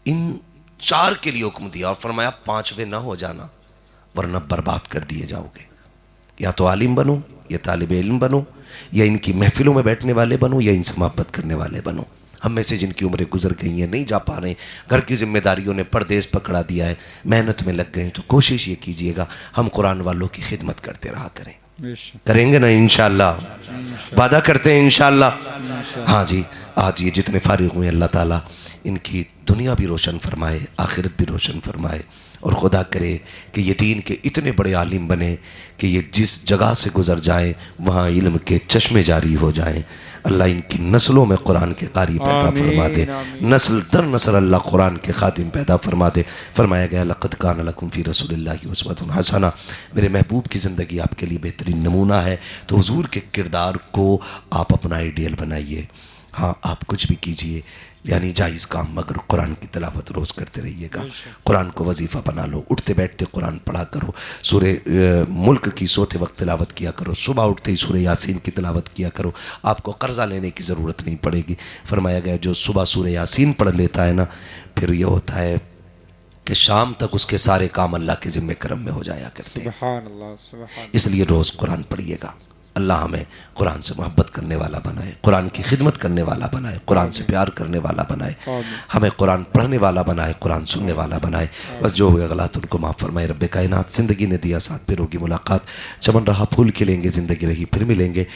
इन 4 के लिए हुक्म दिया और फरमाया 5वें ना हो जाना वरना बर्बाद कर दिए जाओगे। या तो आलिम बनो, या तालिब इल्म बनो, या इनकी महफिलों में बैठने वाले बनो, या इनसे मोहब्बत करने वाले बनो। हम में से जिनकी उम्रें गुजर गई हैं, नहीं जा पा रहे, घर की जिम्मेदारियों ने परदेश पकड़ा दिया है, मेहनत में लग गए, तो कोशिश ये कीजिएगा हम कुरान वालों की खिदमत करते रहा करें। करेंगे ना इंशाअल्लाह, वादा करते हैं इंशाअल्लाह। हाँ जी, आज ये जितने फारिग हुए अल्लाह ताला इनकी दुनिया भी रोशन फरमाए, आखिरत भी रोशन फरमाए, और खुदा करे कि ये दीन के इतने बड़े आलिम बने कि ये जिस जगह से गुजर जाएं वहाँ इल्म के चश्मे जारी हो जाएं। अल्लाह इनकी नस्लों में कुरान के कारी पैदा फरमा दे, नस्ल दर नस्ल अल्लाह कुरान के खातिम पैदा फरमा दे। फरमाया गया लक़द कान लकुम फ़ी रसूलिल्लाहि उस्वतुन हसना, मेरे महबूब की ज़िंदगी आपके लिए बेहतरीन नमूना है। तो हुजूर के किरदार को आप अपना आइडियल बनाइए। हाँ, आप कुछ भी कीजिए, यानी जायज़ काम, मगर कुरान की तिलावत रोज़ करते रहिएगा। कुरान को वजीफ़ा बना लो, उठते बैठते कुरान पढ़ा करो, सूरे मुल्क की सोते वक्त तिलावत किया करो, सुबह उठते ही सूरे यासीन की तिलावत किया करो, आपको कर्ज़ा लेने की ज़रूरत नहीं पड़ेगी। फरमाया गया जो सुबह सूरे यासीन पढ़ लेता है ना, फिर ये होता है कि शाम तक उसके सारे काम अल्लाह के ज़िम्मे करम में हो जाया करते हैं। सुभान अल्लाह, सुभान अल्लाह। इसलिए रोज़ कुरान पढ़िएगा। अल्लाह हमें कुरान से मोहब्बत करने वाला बनाए, कुरान की खिदमत करने वाला बनाए, कुरान से प्यार करने वाला बनाए, हमें कुरान पढ़ने वाला बनाए, कुरान सुनने वाला बनाए। बस जो हुए गलत उनको माफ़ फरमाए। रब्बे कायनात ज़िंदगी ने दिया, साथ फिर होगी मुलाकात, चमन रहा फूल खिलेंगे, ज़िंदगी रही फिर मिलेंगे।